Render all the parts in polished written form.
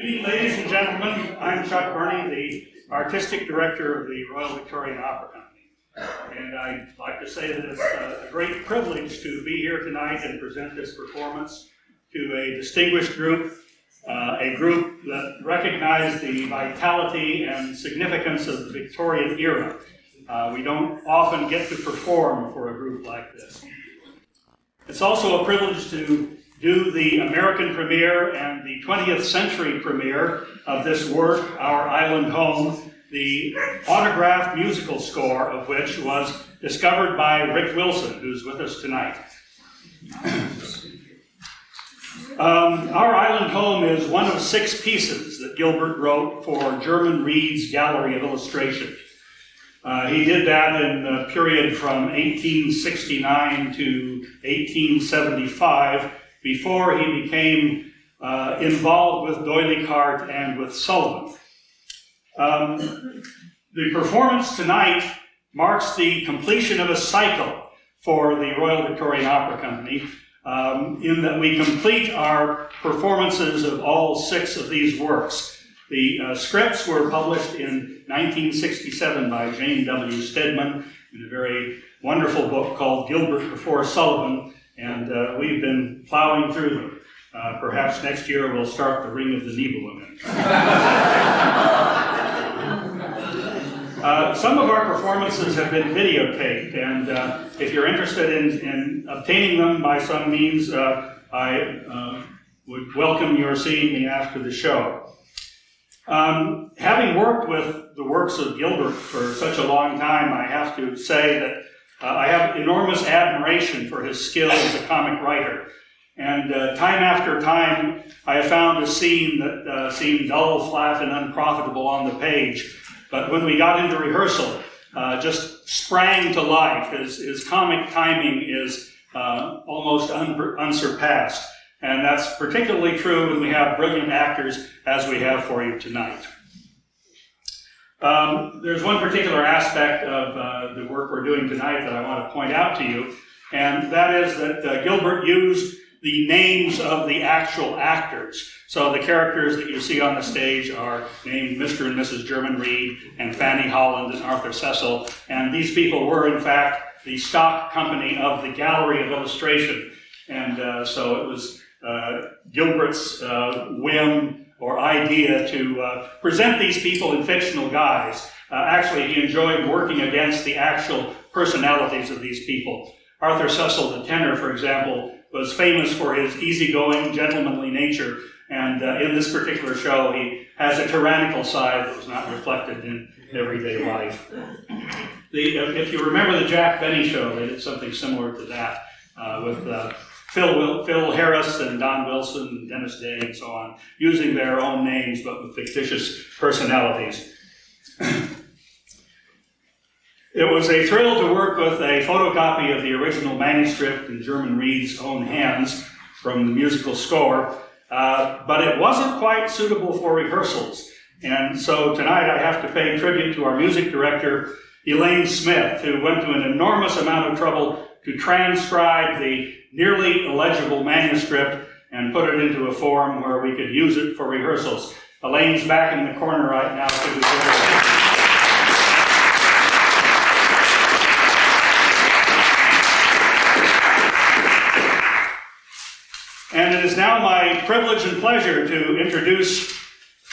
Good evening, ladies and gentlemen. I'm Chuck Berney, the Artistic Director of the Royal Victorian Opera Company. And I'd like to say that it's a great privilege to be here tonight and present this performance to a distinguished group, a group that recognized the vitality and significance of the Victorian era. We don't often get to perform for a group like this. It's also a privilege to do the American premiere and the 20th century premiere of this work, Our Island Home, the autographed musical score of which was discovered by Rick Wilson, who's with us tonight. Our Island Home is one of 6 pieces that Gilbert wrote for German Reed's Gallery of Illustration. He did that in the period from 1869 to 1875, before he became involved with D'Oyly Carte and with Sullivan. The performance tonight marks the completion of a cycle for the Royal Victorian Opera Company, in that we complete our performances of all 6 of these works. The scripts were published in 1967 by Jane W. Stedman in a very wonderful book called Gilbert Before Sullivan, and we've been plowing through them. Perhaps next year we'll start the Ring of the Nibelungen. Some of our performances have been videotaped, and if you're interested in obtaining them by some means, I would welcome your seeing me after the show. Having worked with the works of Gilbert for such a long time, I have to say that I have enormous admiration for his skill as a comic writer. And time after time, I have found a scene that seemed dull, flat, and unprofitable on the page. But when we got into rehearsal, just sprang to life. His comic timing is almost unsurpassed. And that's particularly true when we have brilliant actors as we have for you tonight. There's one particular aspect of the work we're doing tonight that I want to point out to you, and that is that Gilbert used the names of the actual actors. So the characters that you see on the stage are named Mr. and Mrs. German Reed and Fanny, Holland, and Arthur Cecil, and these people were in fact the stock company of the Gallery of Illustration, and so it was Gilbert's whim or idea to present these people in fictional guise. Actually, he enjoyed working against the actual personalities of these people. Arthur Cecil, the tenor, for example, was famous for his easygoing, gentlemanly nature, and in this particular show, he has a tyrannical side that was not reflected in everyday life. If you remember the Jack Benny show, they did something similar to that with Phil Harris and Don Wilson and Dennis Day and so on, using their own names but with fictitious personalities. It was a thrill to work with a photocopy of the original manuscript in German Reed's own hands from the musical score, but it wasn't quite suitable for rehearsals. And so tonight I have to pay tribute to our music director, Elaine Smith, who went to an enormous amount of trouble to transcribe the nearly illegible manuscript and put it into a form where we could use it for rehearsals. Elaine's back in the corner right now. And it is now my privilege and pleasure to introduce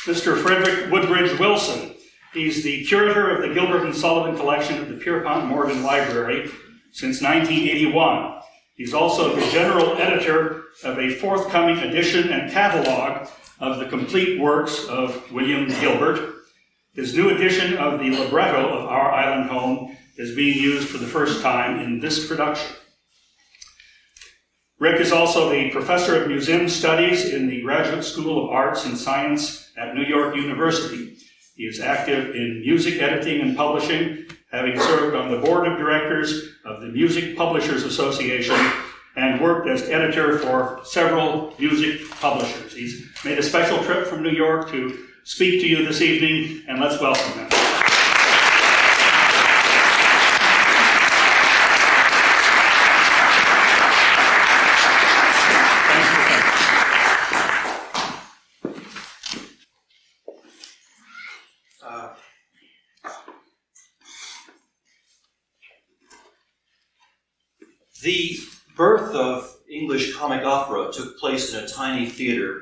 Mr. Fredric Woodbridge Wilson. He's the curator of the Gilbert and Sullivan collection at the Pierpont Morgan Library since 1981. He's also the general editor of a forthcoming edition and catalog of the complete works of William Gilbert. His new edition of the libretto of Our Island Home is being used for the first time in this production. Rick is also the professor of museum studies in the Graduate School of Arts and Science at New York University. He is active in music editing and publishing, having served on the board of directors of the Music Publishers Association and worked as editor for several music publishers. He's made a special trip from New York to speak to you this evening, and let's welcome him. The birth of English comic opera took place in a tiny theatre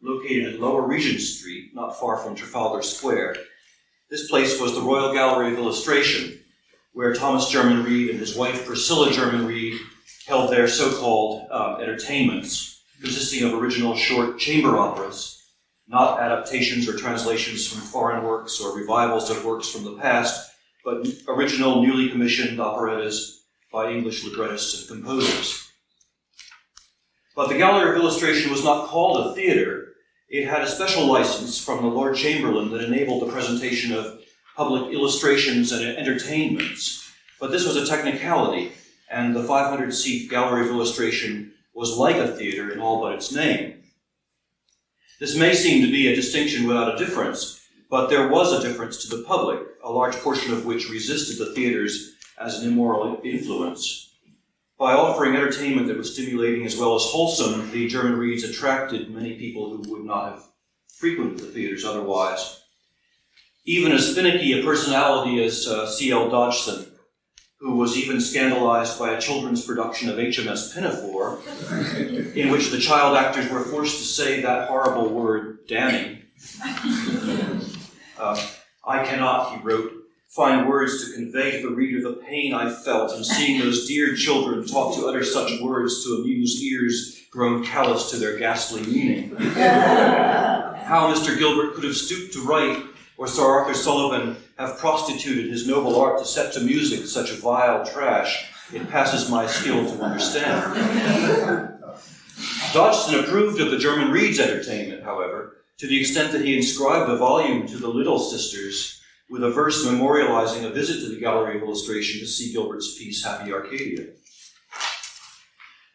located at Lower Regent Street, not far from Trafalgar Square. This place was the Royal Gallery of Illustration, where Thomas Jermyn Reed and his wife Priscilla Jermyn Reed held their so-called entertainments, consisting of original short chamber operas, not adaptations or translations from foreign works or revivals of works from the past, but original, newly commissioned operettas by English librettists and composers. But the Gallery of Illustration was not called a theatre. It had a special license from the Lord Chamberlain that enabled the presentation of public illustrations and entertainments. But this was a technicality, and the 500-seat Gallery of Illustration was like a theatre in all but its name. This may seem to be a distinction without a difference, but there was a difference to the public, a large portion of which resisted the theatres as an immoral influence. By offering entertainment that was stimulating as well as wholesome, the Jermyn Reeds attracted many people who would not have frequented the theatres otherwise. Even as finicky a personality as C.L. Dodgson, who was even scandalized by a children's production of HMS Pinafore, in which the child actors were forced to say that horrible word, damning. I cannot, he wrote, find words to convey to the reader the pain I felt in seeing those dear children taught to utter such words to amuse ears grown callous to their ghastly meaning. How Mr. Gilbert could have stooped to write, or Sir Arthur Sullivan have prostituted his noble art to set to music such vile trash, it passes my skill to understand. Dodgson approved of the Jermyn Reeds' entertainment, however, to the extent that he inscribed a volume to the Little Sisters with a verse memorializing a visit to the Gallery of Illustration to see Gilbert's piece, Happy Arcadia.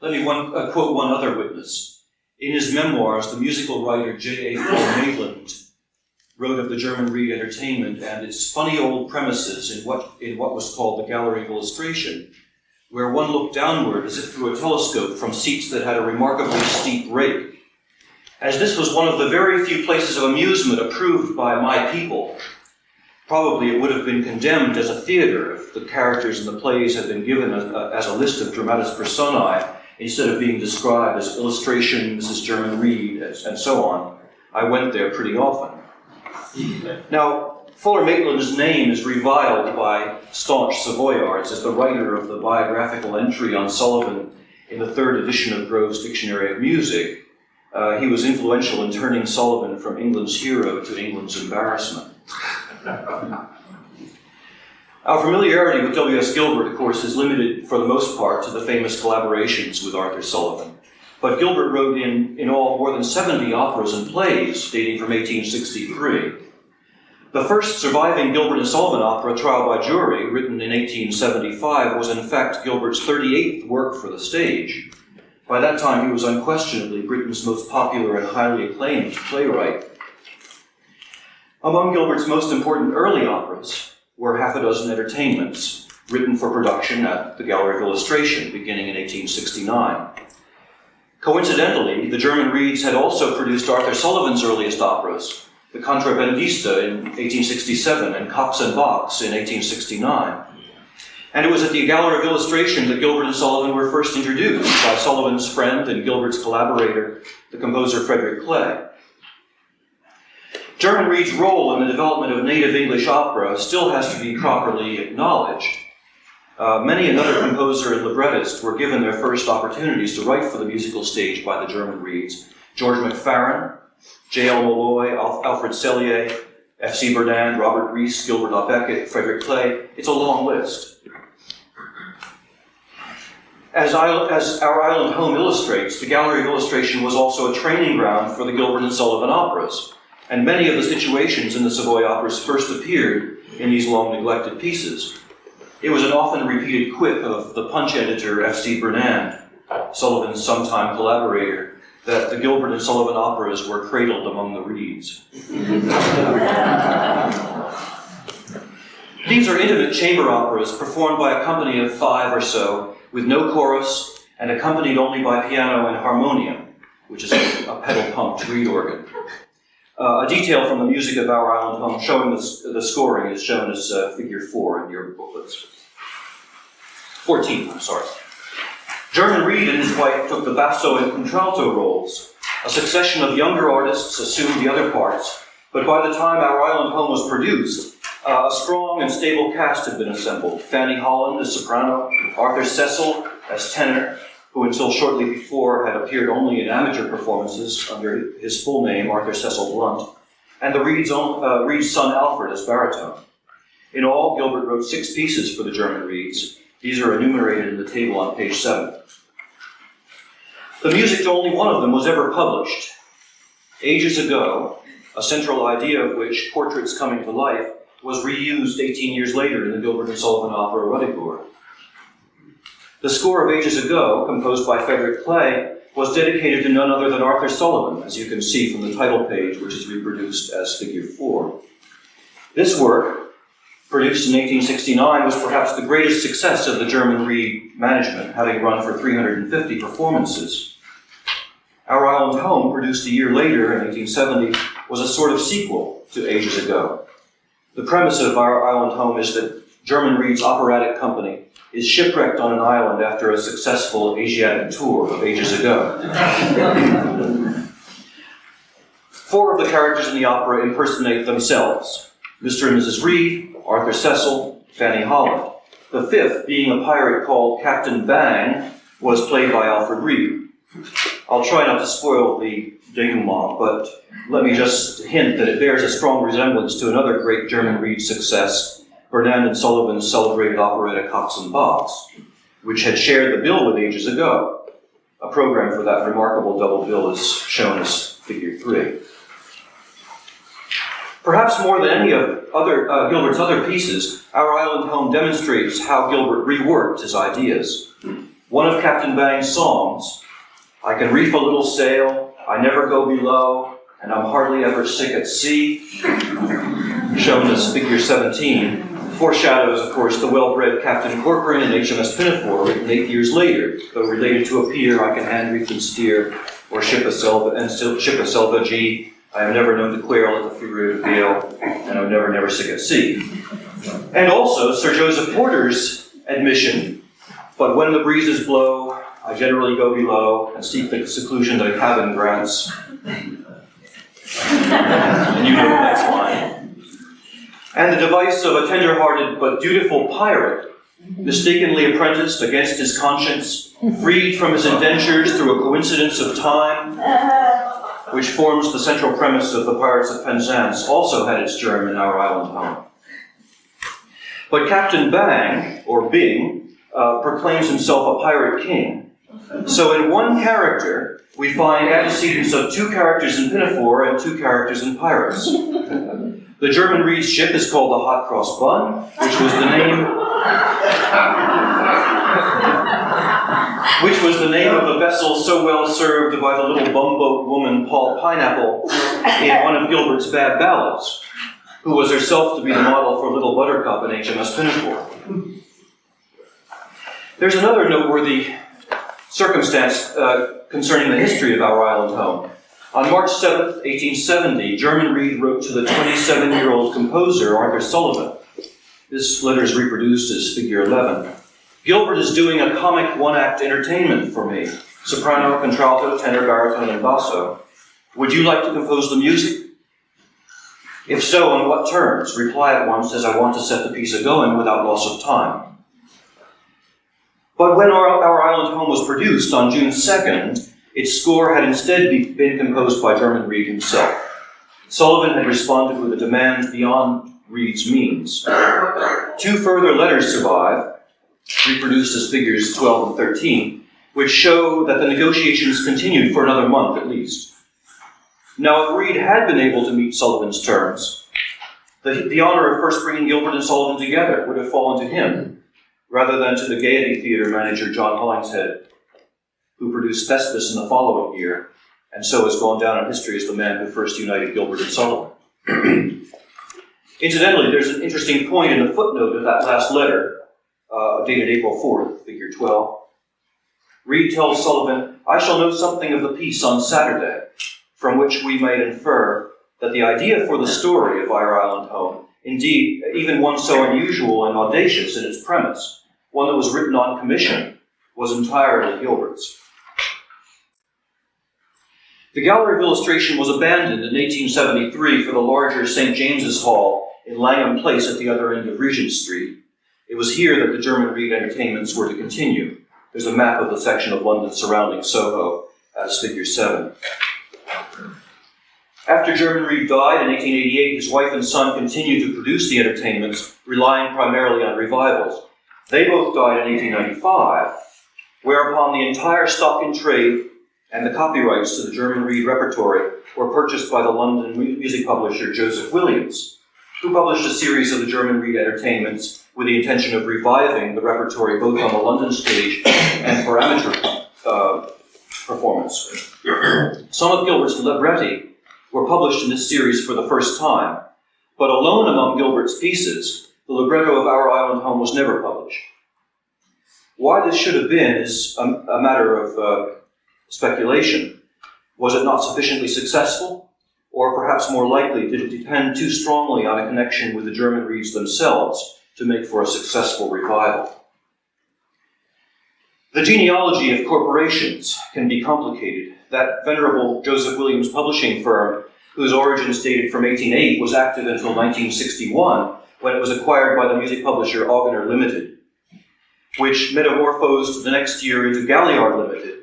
Let me quote one other witness. In his memoirs, the musical writer J.A. Maitland wrote of the Jermyn Reed entertainment and its funny old premises in what was called the Gallery of Illustration, where one looked downward as if through a telescope from seats that had a remarkably steep rake. As this was one of the very few places of amusement approved by my people, probably it would have been condemned as a theatre if the characters in the plays had been given as a list of dramatis personae instead of being described as illustration, Mrs. Jermyn Reed, and so on. I went there pretty often. Now, Fuller Maitland's name is reviled by staunch Savoyards as the writer of the biographical entry on Sullivan in the third edition of Grove's Dictionary of Music. He was influential in turning Sullivan from England's hero to England's embarrassment. Our familiarity with W.S. Gilbert, of course, is limited for the most part to the famous collaborations with Arthur Sullivan. But Gilbert wrote in all more than 70 operas and plays dating from 1863. The first surviving Gilbert and Sullivan opera, Trial by Jury, written in 1875, was in fact Gilbert's 38th work for the stage. By that time, he was unquestionably Britain's most popular and highly acclaimed playwright. Among Gilbert's most important early operas were half a dozen entertainments, written for production at the Gallery of Illustration, beginning in 1869. Coincidentally, the Jermyn Reeds had also produced Arthur Sullivan's earliest operas, The Contrabandista in 1867 and Cox and Box in 1869. And it was at the Gallery of Illustration that Gilbert and Sullivan were first introduced by Sullivan's friend and Gilbert's collaborator, the composer Fredric Clay. Jermyn Reed's role in the development of native English opera still has to be properly acknowledged. Many another composer and librettist were given their first opportunities to write for the musical stage by the Jermyn Reeds. George McFarren, J.L. Molloy, Alfred Sellier, F.C. Burnand, Robert Rees, Gilbert A. Beckett, Fredric Clay. It's a long list. As our island home illustrates, the Gallery of Illustration was also a training ground for the Gilbert and Sullivan operas, and many of the situations in the Savoy operas first appeared in these long-neglected pieces. It was an often repeated quip of the Punch editor F.C. Burnand, Sullivan's sometime collaborator, that the Gilbert and Sullivan operas were cradled among the reeds. These are intimate chamber operas performed by a company of 5 or so, with no chorus, and accompanied only by piano and harmonium, which is a pedal-pumped reed organ. A detail from the music of Our Island Home showing the scoring is shown as figure 4 in your booklets. 14, I'm sorry. German Reed and his wife took the basso and contralto roles. A succession of younger artists assumed the other parts, but by the time Our Island Home was produced, a strong and stable cast had been assembled. Fanny Holland as soprano, Arthur Cecil as tenor, who until shortly before had appeared only in amateur performances under his full name, Arthur Cecil Blunt, and the Reed's son Alfred as baritone. In all, Gilbert wrote 6 pieces for the German Reeds. These are enumerated in the table on page 7. The music to only one of them was ever published. Ages Ago, a central idea of which, Portraits Coming to Life, was reused 18 years later in the Gilbert and Sullivan opera Oberoi. The score of Ages Ago, composed by Fredric play, was dedicated to none other than Arthur Sullivan, as you can see from the title page, which is reproduced as figure 4. This work, produced in 1869, was perhaps the greatest success of the German Reed management, having run for 350 performances. Our Island Home, produced a year later in 1870, was a sort of sequel to Ages Ago. The premise of Our Island Home is that German Reed's operatic company is shipwrecked on an island after a successful Asiatic tour of Ages Ago. 4 of the characters in the opera impersonate themselves: Mr. and Mrs. Reed, Arthur Cecil, Fanny Holland. The 5th, being a pirate called Captain Bang, was played by Alfred Reed. I'll try not to spoil the denouement, but let me just hint that it bears a strong resemblance to another great German Reed success, Fernand and Sullivan's celebrated operetta Cox and Box, which had shared the bill with Ages Ago. A program for that remarkable double bill is shown as figure 3. Perhaps more than any of Gilbert's other pieces, Our Island Home demonstrates how Gilbert reworked his ideas. One of Captain Bang's songs, I can reef a little sail, I never go below, and I'm hardly ever sick at sea, shown as figure 17, foreshadows, of course, the well-bred Captain Corcoran in HMS Pinafore, written 8 years later, though related to a pier, I can hand reef and steer, or ship a selvagee, I am never known to quail at the fury of the gale, and I'm never sick at sea. And also Sir Joseph Porter's admission, but when the breezes blow, I generally go below and seek the seclusion that a cabin grants. And you know the next line. And the device of a tender-hearted but dutiful pirate, mistakenly apprenticed against his conscience, freed from his indentures through a coincidence of time, which forms the central premise of the Pirates of Penzance, also had its germ in Our Island Home. But Captain Bang, or Bing, proclaims himself a pirate king. So in one character, we find antecedents of 2 characters in Pinafore and 2 characters in Pirates. The German Reed's ship is called the Hot Cross Bun, which was the name of the vessel so well served by the little bumboat woman Paul Pineapple in one of Gilbert's bad ballads, who was herself to be the model for Little Buttercup in HMS Pinafore. There's another noteworthy circumstance concerning the history of Our Island Home. On March 7th, 1870, German Reed wrote to the 27-year-old composer, Arthur Sullivan. This letter is reproduced as figure 11. Gilbert is doing a comic one-act entertainment for me. Soprano, contralto, tenor, baritone, and basso. Would you like to compose the music? If so, on what terms? Reply at once, as I want to set the piece a-going without loss of time. But when Our Island Home was produced on June 2nd, its score had instead been composed by German Reed himself. Sullivan had responded with a demand beyond Reed's means. 2 further letters survive, reproduced as figures 12 and 13, which show that the negotiations continued for another month at least. Now, if Reed had been able to meet Sullivan's terms, the honor of first bringing Gilbert and Sullivan together would have fallen to him, rather than to the Gaiety Theatre manager John Hollingshead, who produced Thespis in the following year, and so has gone down in history as the man who first united Gilbert and Sullivan. Incidentally, there's an interesting point in the footnote of that last letter, dated April 4th, figure 12. Reed tells Sullivan, I shall know something of the piece on Saturday, from which we may infer that the idea for the story of Our Island Home, indeed, even one so unusual and audacious in its premise, one that was written on commission, was entirely Gilbert's. The gallery of illustration was abandoned in 1873 for the larger St. James's Hall in Langham Place at the other end of Regent Street. It was here that the German Reed entertainments were to continue. There's a map of the section of London surrounding Soho as figure 7. After German Reed died in 1888, his wife and son continued to produce the entertainments, relying primarily on revivals. They both died in 1895, whereupon the entire stock in trade and the copyrights to the German Reed repertory were purchased by the London music publisher Joseph Williams, who published a series of the German Reed entertainments with the intention of reviving the repertory both on the London stage and for amateur performance. Some of Gilbert's libretti were published in this series for the first time, but alone among Gilbert's pieces, the libretto of Our Island Home was never published. Why this should have been is a matter of speculation. Was it not sufficiently successful? Or perhaps more likely, did it depend too strongly on a connection with the German Reeds themselves to make for a successful revival? The genealogy of corporations can be complicated. That venerable Joseph Williams publishing firm, whose origins dated from 1808, was active until 1961, when it was acquired by the music publisher Augener Limited, which metamorphosed the next year into Galliard Limited.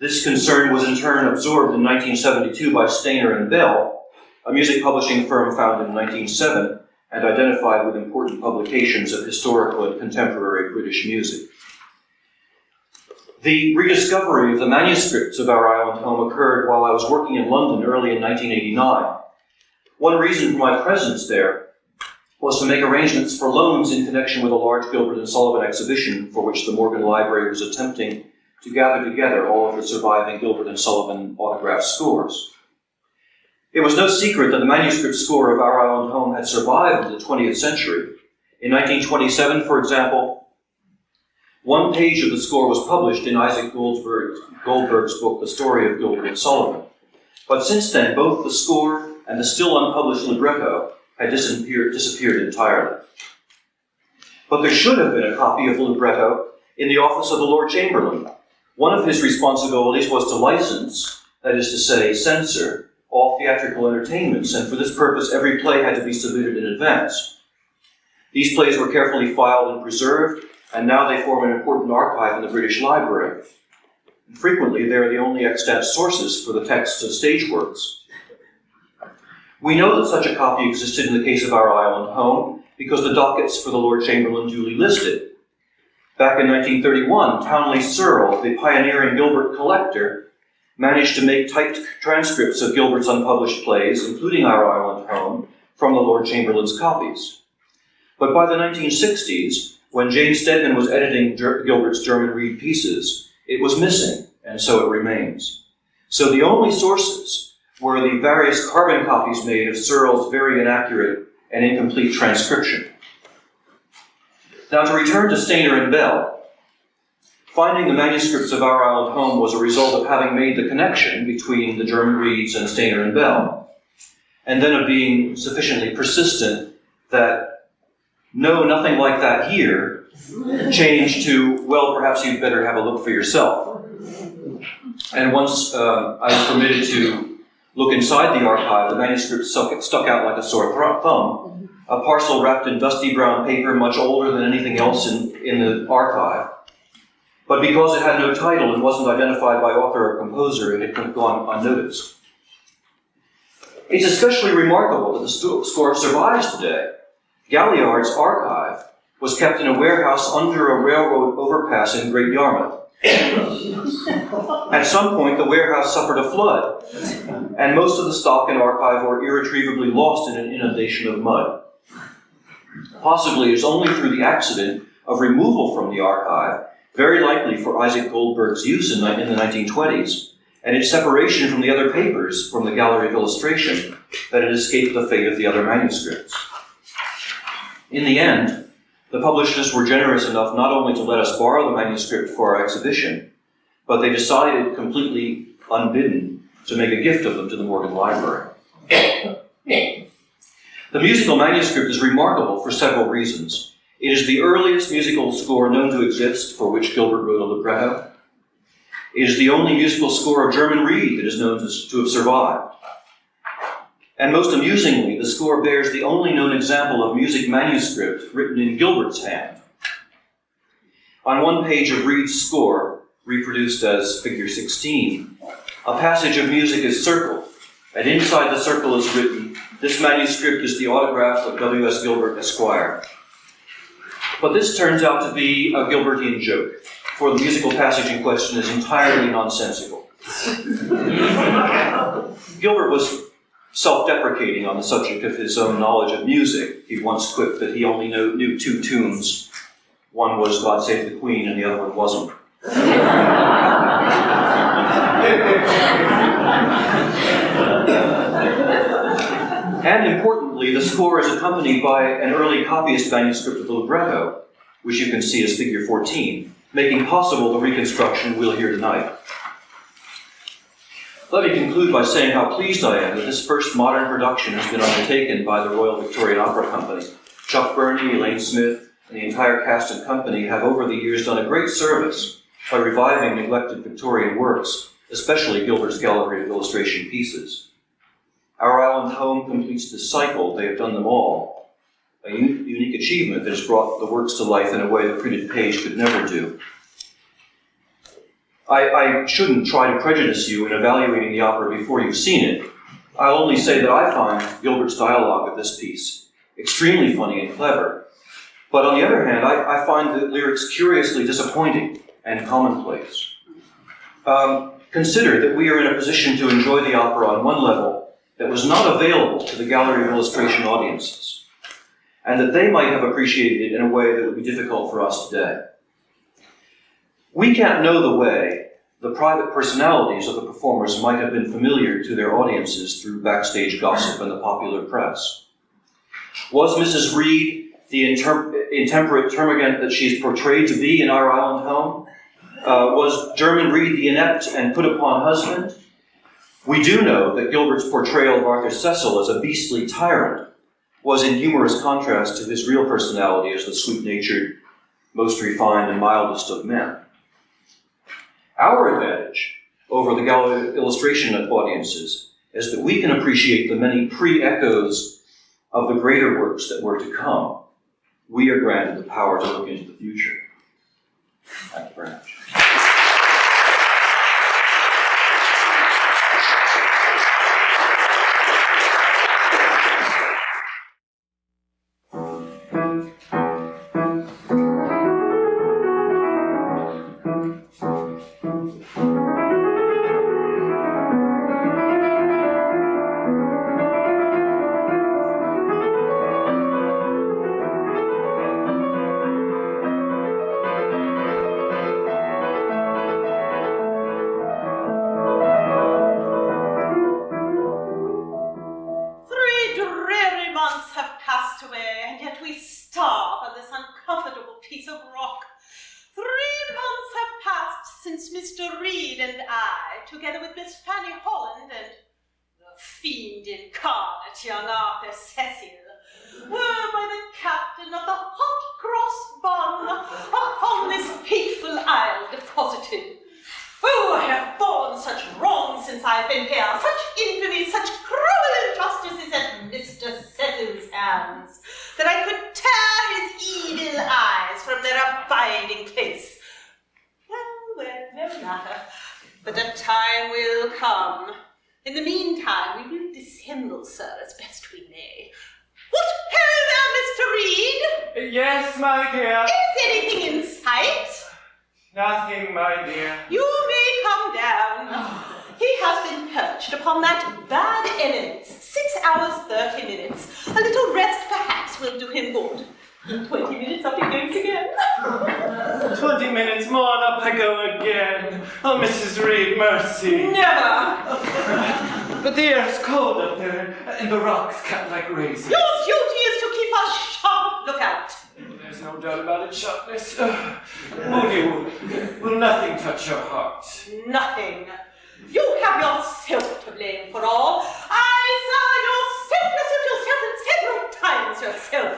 This concern was in turn absorbed in 1972 by Stainer and Bell, a music publishing firm founded in 1907 and identified with important publications of historical and contemporary British music. The rediscovery of the manuscripts of Our Island Home occurred while I was working in London early in 1989. One reason for my presence there was to make arrangements for loans in connection with a large Gilbert and Sullivan exhibition for which the Morgan Library was attempting to gather together all of the surviving Gilbert and Sullivan autograph scores. It was no secret that the manuscript score of Our Island Home had survived in the 20th century. In 1927, for example, one page of the score was published in Isaac Goldberg's book, The Story of Gilbert and Sullivan. But since then, both the score and the still unpublished libretto had disappeared entirely. But there should have been a copy of the libretto in the office of the Lord Chamberlain. One of his responsibilities was to license, that is to say, censor, all theatrical entertainments, and for this purpose every play had to be submitted in advance. These plays were carefully filed and preserved, and now they form an important archive in the British Library. And frequently, they are the only extant sources for the texts of stage works. We know that such a copy existed in the case of Our Island Home because the dockets for the Lord Chamberlain duly listed. Back in 1931, Townley Searle, the pioneering Gilbert collector, managed to make typed transcripts of Gilbert's unpublished plays, including Our Island Home, from the Lord Chamberlain's copies. But by the 1960s, when Jane Stedman was editing Gilbert's German Reed pieces, it was missing, and so it remains. So the only sources were the various carbon copies made of Searle's very inaccurate and incomplete transcription. Now, to return to Stainer and Bell, finding the manuscripts of Our Island Home was a result of having made the connection between the German Reeds and Stainer and Bell, and then of being sufficiently persistent that, no, nothing like that here, changed to, well, perhaps you'd better have a look for yourself. And once I was permitted to look inside the archive, the manuscript stuck out like a sore thumb. A parcel wrapped in dusty brown paper, much older than anything else in the archive. But because it had no title and wasn't identified by author or composer, it had gone unnoticed. It's especially remarkable that the score survives today. Galliard's archive was kept in a warehouse under a railroad overpass in Great Yarmouth. At some point, the warehouse suffered a flood, and most of the stock and archive were irretrievably lost in an inundation of mud. Possibly it's only through the accident of removal from the archive, very likely for Isaac Goldberg's use in the 1920s, and its separation from the other papers from the Gallery of Illustration, that it escaped the fate of the other manuscripts. In the end, the publishers were generous enough not only to let us borrow the manuscript for our exhibition, but they decided, completely unbidden, to make a gift of them to the Morgan Library. The musical manuscript is remarkable for several reasons. It is the earliest musical score known to exist for which Gilbert wrote a libretto. It is the only musical score of German Reed that is known to have survived. And most amusingly, the score bears the only known example of music manuscript written in Gilbert's hand. On one page of Reed's score, reproduced as figure 16, a passage of music is circled, and inside the circle is written, "This manuscript is the autograph of W.S. Gilbert, Esquire." But this turns out to be a Gilbertian joke, for the musical passage in question is entirely nonsensical. Gilbert was self-deprecating on the subject of his own knowledge of music. He once quipped that he only knew 2 tunes. One was God Save the Queen, and the other one wasn't. And importantly, the score is accompanied by an early copyist manuscript of the libretto, which you can see as figure 14, making possible the reconstruction we'll hear tonight. Let me conclude by saying how pleased I am that this first modern production has been undertaken by the Royal Victorian Opera Company. Chuck Berney, Elaine Smith, and the entire cast and company have over the years done a great service by reviving neglected Victorian works, especially Gilbert's gallery of illustration pieces. Our island home completes this cycle. They have done them all. A unique achievement that has brought the works to life in a way the printed page could never do. I shouldn't try to prejudice you in evaluating the opera before you've seen it. I'll only say that I find Gilbert's dialogue of this piece extremely funny and clever. But on the other hand, I find the lyrics curiously disappointing and commonplace. Consider that we are in a position to enjoy the opera on one level that was not available to the gallery of illustration audiences, and that they might have appreciated it in a way that would be difficult for us today. We can't know the way the private personalities of the performers might have been familiar to their audiences through backstage gossip and the popular press. Was Mrs. Reed the intemperate termagant that she is portrayed to be in Our Island Home? Was German Reed the inept and put upon husband? We do know that Gilbert's portrayal of Arthur Cecil as a beastly tyrant was in humorous contrast to his real personality as the sweet-natured, most refined and mildest of men. Our advantage over the gallery of illustration audiences is that we can appreciate the many pre-echoes of the greater works that were to come. We are granted the power to look into the future. Thank you very much. Together with Miss Fanny, Holland, and the fiend incarnate, young Arthur Cecil, were by the captain of the hot cross bun upon this hateful isle deposited. Oh, I have borne such wrong since I've been here, such infamy, such cruel injustices at Mr. Cecil's hands, that I could tear his evil eyes from their abiding place. Well, no matter. But a time will come. In the meantime, we will dissemble, sir, as best we may. What? Hello there, Mr. Reed! Yes, my dear. Is anything in sight? Nothing, my dear. You may come down. He has been perched upon that bad eminence. 6 hours, 30 minutes. A little rest, perhaps, will do him good. In 20 minutes, up he goes again. 20 minutes more, and up I go again. Oh, Mrs. Reed, mercy. Never. But the air is cold up there, and the rocks cut like raisins. Your duty is to keep a sharp lookout. There's no doubt about it, sharpness. Moody, will nothing touch your heart? Nothing. You have yourself to blame for all. I saw you selfless of yourself and several times yourself.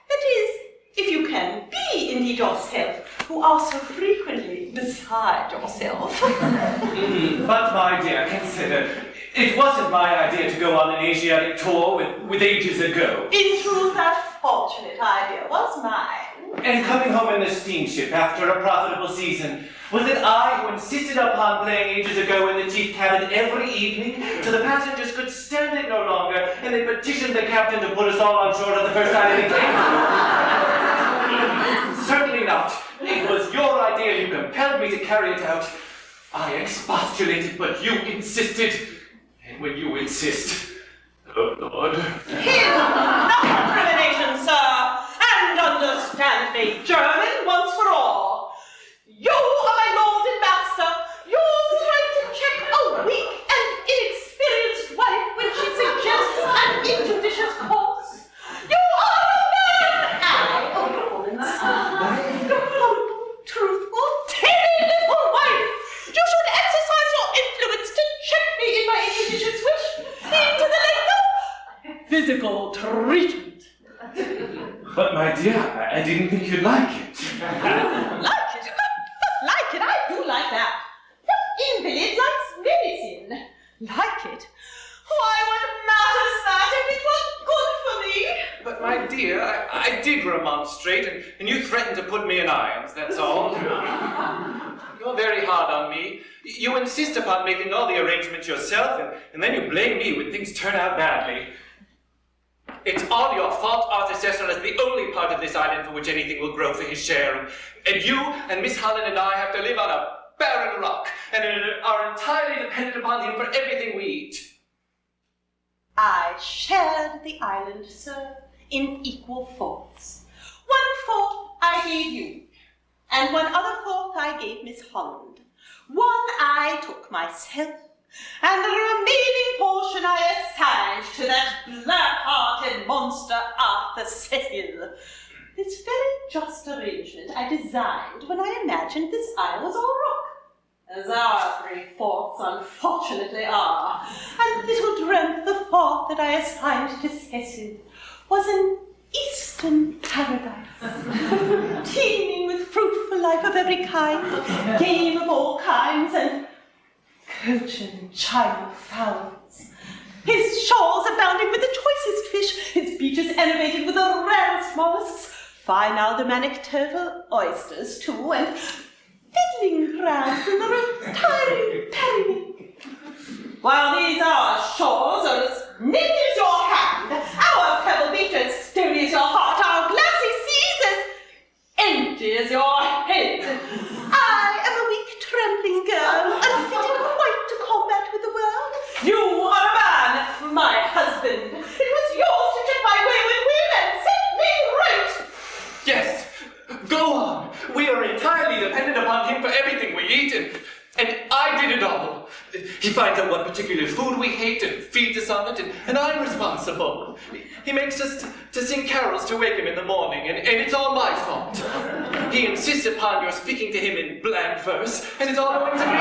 That is, if you can can be indeed yourself, who are so frequently beside yourself. But my dear, consider, it wasn't my idea to go on an Asiatic tour with ages ago. In truth, that fortunate idea was mine. And coming home in the steamship after a profitable season, was it I who insisted upon playing ages ago in the chief cabin every evening, till the passengers could stand it no longer, and they petitioned the captain to put us all on shore at the first sign of the king? Certainly not. It was your idea. You compelled me to carry it out. I expostulated, but you insisted. And when you insist, oh Lord. Here, no recrimination, sir, and understand me, German, once for all. You are my lord and master. Yours is right to check a weak and inexperienced wife when she suggests an injudicious course. You are a man, I, a woman's son. Your humble, truthful, timid little wife. You should exercise your influence to check me in my injudicious wish into the length of physical treatment. But my dear, I didn't think you'd like it. Like it? Like it? I do like that. The invalid likes medicine. Like it? Why, what matters that if it was good for me? But my dear, I did remonstrate, and you threatened to put me in irons, that's all. You're very hard on me. You insist upon making all the arrangements yourself, and then you blame me when things turn out badly. It's all your fault. Arthur Cecil is the only part of this island for which anything will grow for his share. And you and Miss Holland and I have to live on a barren rock, and are entirely dependent upon him for everything we eat. I shared the island, sir, in equal fourths. 1/4 I gave you, and 1/4 I gave Miss Holland. 1 I took myself, and the remaining portion I assigned to that black-hearted monster Arthur Cecil. This very just arrangement I designed when I imagined this isle was all rock, as our 3/4 unfortunately are, and little dreamt the 4th that I assigned to Cecil was an eastern paradise, teeming with fruitful life of every kind, game of all kinds, and cochin china fowls. His shores abounding with the choicest fish, his beaches enervated with the rarest mollusks, fine aldermanic turtle, oysters too, and fiddling crabs in the retiring periwinkle. While these our shores are as naked as your hand, our pebble beach as stony as your heart, our glassy seas as empty as your head. I am a weak, trembling girl, unfitted quite to combat with the world. You are a man, my husband. It was yours to check my wayward whim and set me right. Yes, go on. We are entirely dependent upon him for everything we eat, and I did it all. He finds out what particular food we hate and feeds us on it, and I'm responsible. He makes us to sing carols to wake him in the morning, and it's all my fault. He insists upon your speaking to him in blank verse, and it's all owing to me.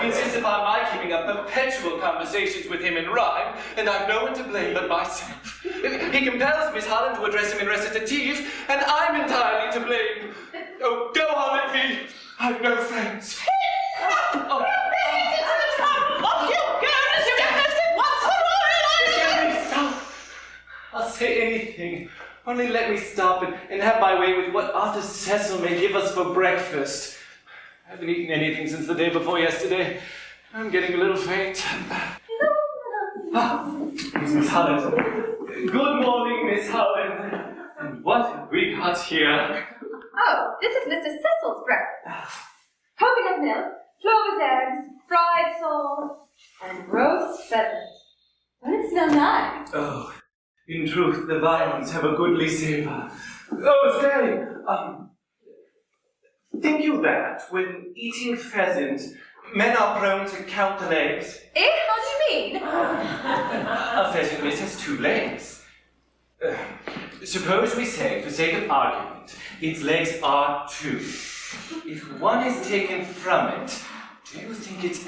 He insists upon my keeping up perpetual conversations with him in rhyme, and I've no one to blame but myself. He compels Miss Holland to address him in recitative, and I'm entirely to blame. Oh, go on at me. I've no friends. I'll say anything. Only let me stop and have my way with what Arthur Cecil may give us for breakfast. I haven't eaten anything since the day before yesterday. I'm getting a little faint. Miss Holland. Good morning, Miss Holland. And what have we got here? Oh, this is Mr. Cecil's breakfast. Coconut milk, clover's eggs, fried sole, and roast pheasant. Doesn't it smell nice? Oh, in truth, the viands have a goodly savor. Oh, stay! Think you that, when eating pheasant, men are prone to count the legs? Eh? How do you mean? A pheasant, miss, has 2 legs. Suppose we say, for sake of argument, its legs are 2. If one is taken from it, do you think its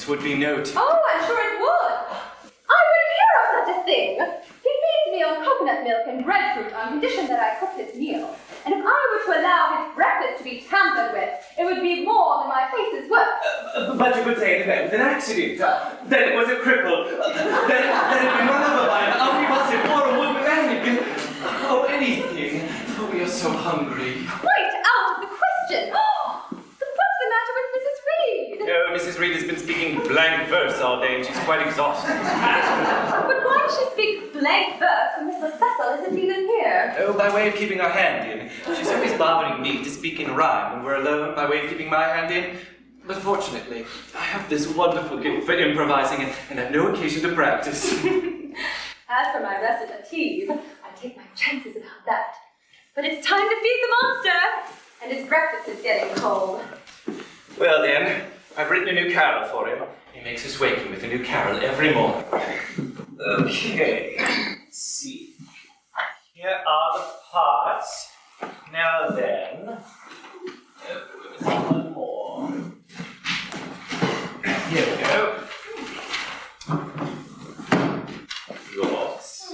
would be noted. Oh, I'm sure it would. I wouldn't hear of such a thing. He feeds me meal, coconut milk, and breadfruit on condition that I cook his meal. And if I were to allow his breakfast to be tampered with, it would be more than my face is worth. But you could say it was an accident, that it was a cripple, that it had been run over by an omnibus or a wooden wagon, or anything, for we are so hungry. Quite out of the question. Then what's the matter with Mrs. Reed? Oh, Mrs. Reed has been speaking blank verse all day, and she's quite exhausted. But why does she speak blank verse when Mr. Cecil isn't even here? Oh, by way of keeping her hand in. She's always bothering me to speak in rhyme when we're alone, by way of keeping my hand in. But fortunately, I have this wonderful gift for improvising and have no occasion to practice. As for my recitative, I take my chances about that. But it's time to feed the monster, and his breakfast is getting cold. Well then, I've written a new carol for him. He makes us waking with a new carol every morning. Okay, let's see. Here are the parts. Now then, one more. Here we go. Yours.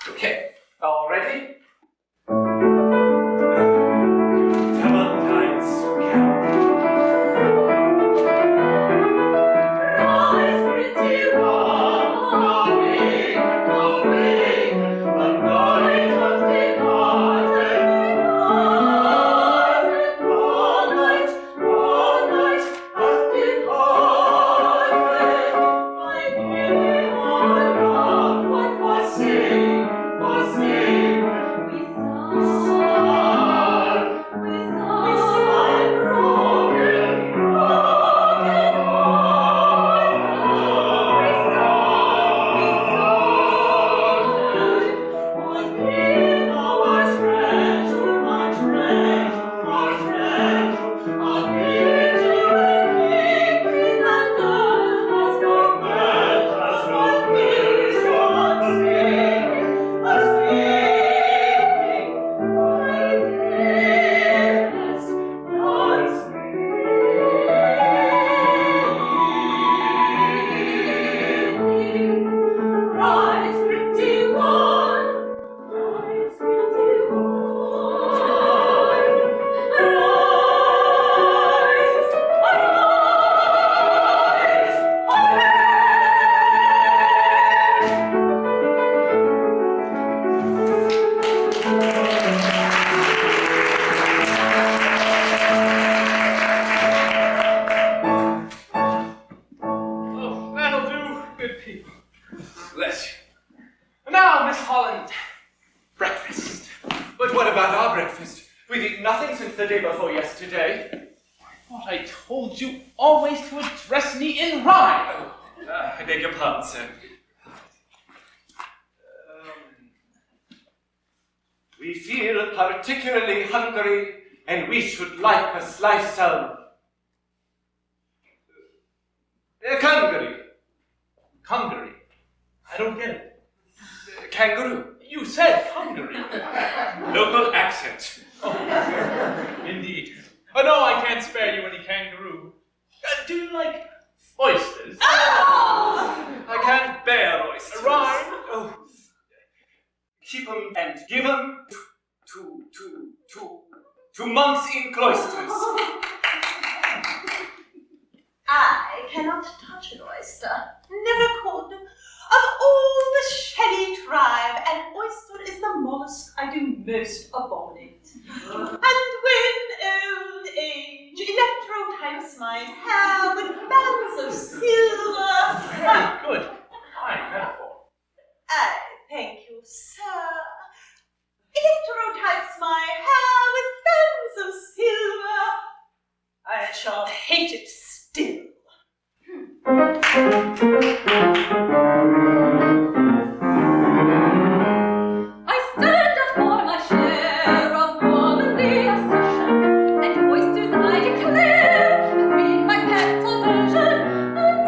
Okay, all ready? Holland. Breakfast. But what about our breakfast? We've eaten nothing since the day before yesterday. What I told you always to address me in rhyme. I beg your pardon, sir. We feel particularly hungry, and we should like a slice of Hungary. Hungary? I don't get it. Kangaroo. You said Hungary. Local accent. Oh, indeed. Oh no, I can't spare you any kangaroo. Do you like oysters? I can't bear oysters. Rhyme? Oh. Keep 'em and give 'em to monks in cloisters. I cannot touch an oyster. Never could. Of all the shelly tribe, an oyster is the mollusk I do most abominate. And when old age electrotypes my hair with bands of silver. Very good. Fine metaphor. I thank you, sir. Electrotypes my hair with bands of silver. I shall hate it still. I stand up for my share of womanly assertion, and oysters I declare have been my pet aversion, and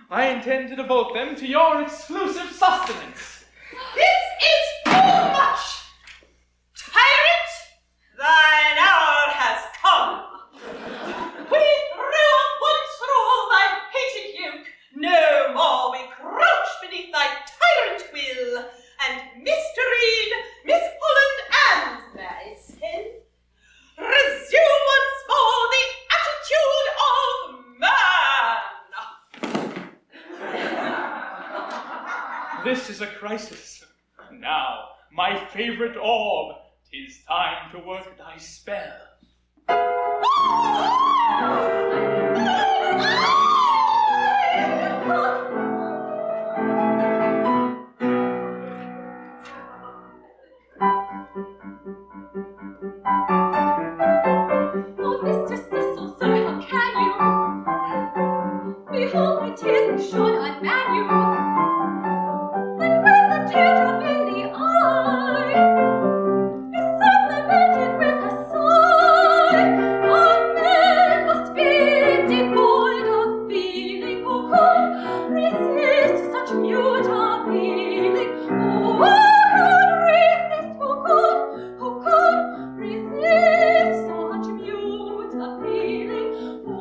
I intend to devote them to your exclusive sustenance. This is too much! Tyrant, thine hour has come. We threw off once for all thy hated yoke. No more we crouch beneath thy tyrant will, and miscarried Miss Holland and myself resume once more the attitude of man. This is a crisis. Now, my favorite orb, 'tis time to work thy spell. Oh, Mr. Cecil, sir, how can you? Behold my tears and should unman you. And with the teardrop in the eye, be supplemented with a sigh. A man must be devoid of feeling who could resist such mute appealing. Who could resist? Who could resist such mute appealing? Who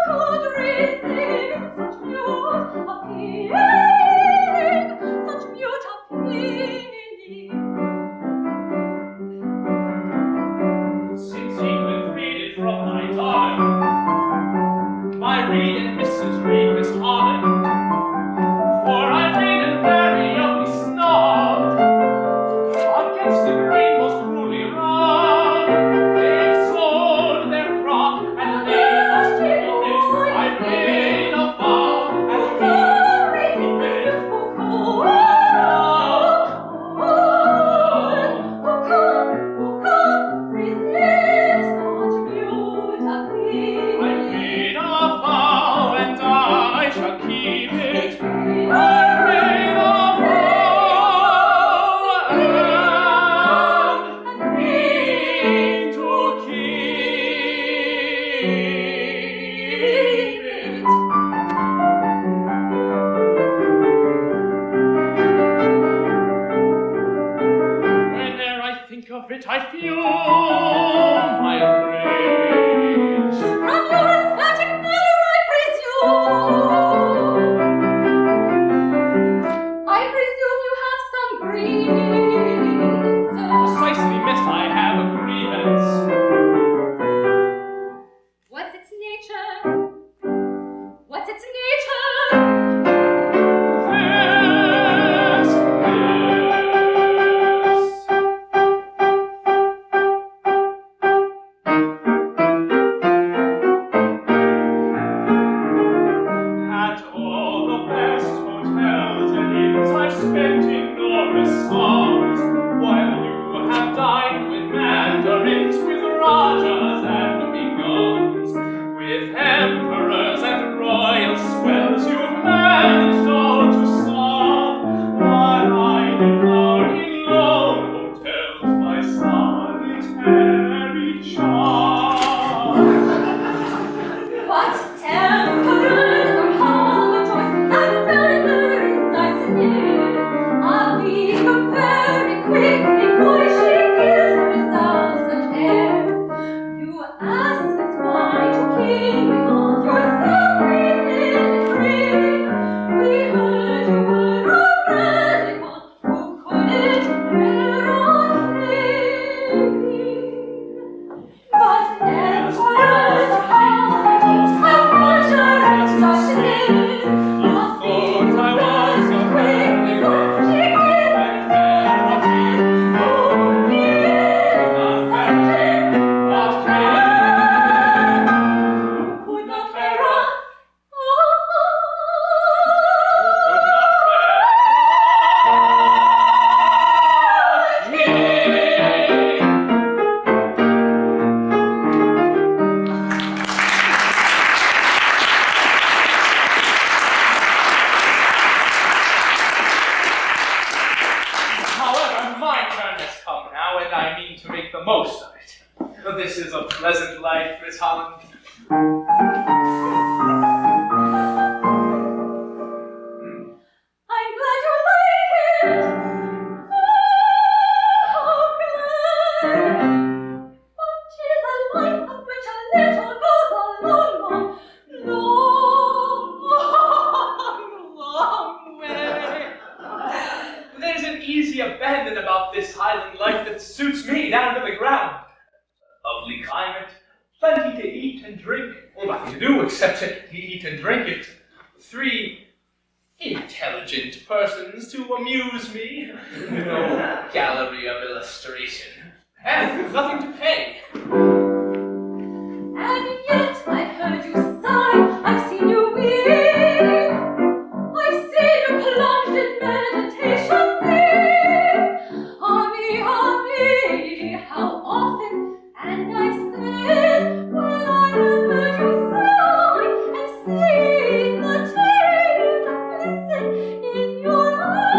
could resist such mute appealing? Such mute appealing. Since England freed it from my darling, my Reed and Mrs. Reed, Miss Holland, for I've been and very ugly snobbed, against the grain most cruelly robbed. They've sold their crop and they must take it. I've made a vow and we keep it. I've made a vow and I shall keep it. I've made a vow and mean to keep it. Whene'er I think of it, I feel my rage. From your emphatic manner, I presume you have some grievance, sir. Precisely, miss, I have a grievance. What's its nature? What's its nature? At all the best hotels and inns I've spent enormous sums, while you have dined with mandarins, with rajas and begums, with emperors and royal swells. You've managed all to stop, while I devour in lone hotels my solitary charm. What temperance or how the choice and to make the most of it. This is a pleasant life, Miss Holland. I'm glad you like it. How glad. But 'tis a life of which a little goes a long, long way. There's an easy abandon about this highland life that suits me down to the ground. Lovely climate, plenty to eat and drink. Well, nothing to do except to eat and drink it. 3 intelligent persons to amuse me. No gallery of illustration. And nothing to pay. And yet I've heard you sigh, I've seen you weep, I've seen you plunged in meditation deep. Ah me, how often, and I've said, well, I have heard you sigh, and seen the tears that glisten in your eye.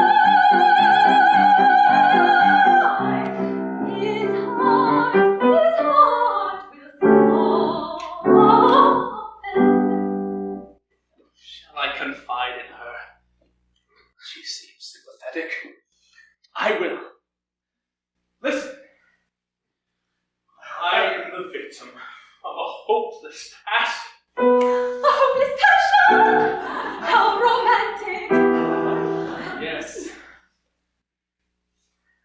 His heart will soften. Shall I confide in her? She seems sympathetic. I will. Listen. I am the victim of a hopeless passion. A hopeless passion! How romantic! Yes.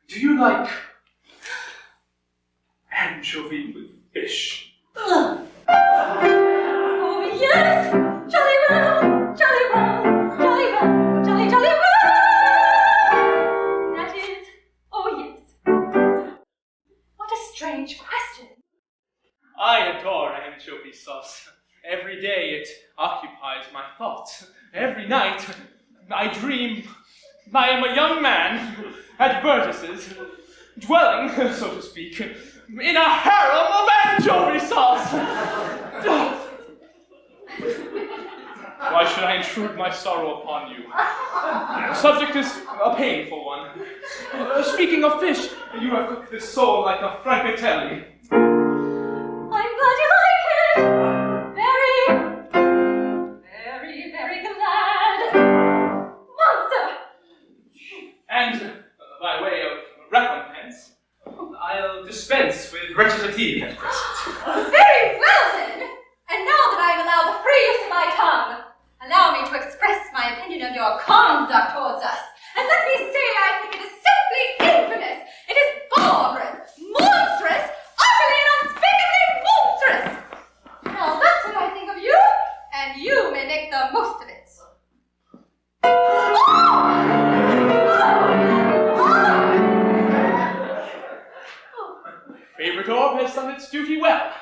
Do you like anchovy with fish? Oh, yes! Jolly well, jolly well, jolly well, jolly, jolly well! That is, oh, yes. What a strange question. I adore anchovy sauce. Every day it occupies my thoughts. Every night I dream I am a young man at Burgess's, dwelling, so to speak, in a harem of anchovy sauce. Why should I intrude my sorrow upon you? The subject is a painful one. Speaking of fish, you have cooked this sole like a francatelli. I'm glad you like it. Very, very, very glad. Monster! And, by way of recompense, I'll dispense with recitative at present. Very well then. And now that I am allowed the free use of my tongue, allow me to express my opinion of your conduct towards us. And let me say I think it is simply infamous. It is barbarous, monstrous, utterly and unspeakably monstrous. Now that's what I think of you, and you may make the most of it. Favorite orb has done its duty well.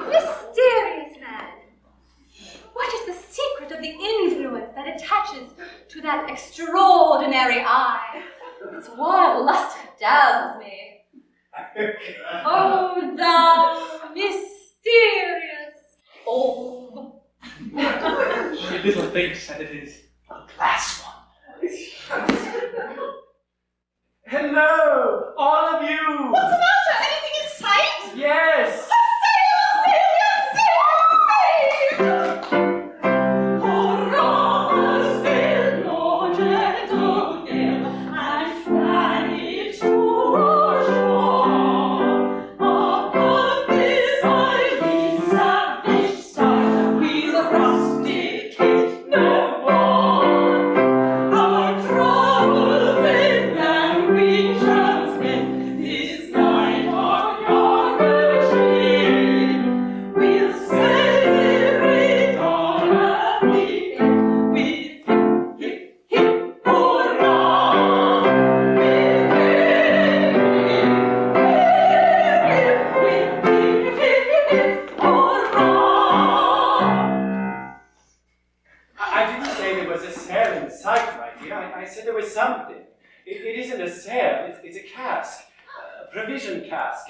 Mysterious man. What is the secret of the influence that attaches to that extraordinary eye? Its wild luster dazzles me. Oh, thou mysterious orb. She little thinks that it is a glass one. Hello, all of you! What's the matter? Anything in sight? Yes!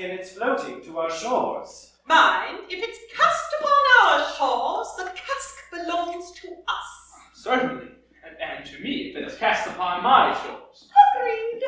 And it's floating to our shores. Mind, if it's cast upon our shores, the cask belongs to us. Certainly, and to me if it is cast upon my shores. Agreed.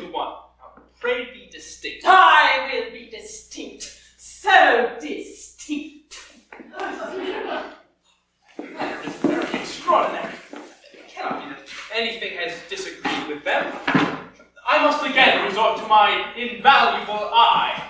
you want. Now, pray be distinct. I will be distinct. So distinct. That is very extraordinary. It cannot be that anything has disagreed with them. I must again resort to my invaluable eye.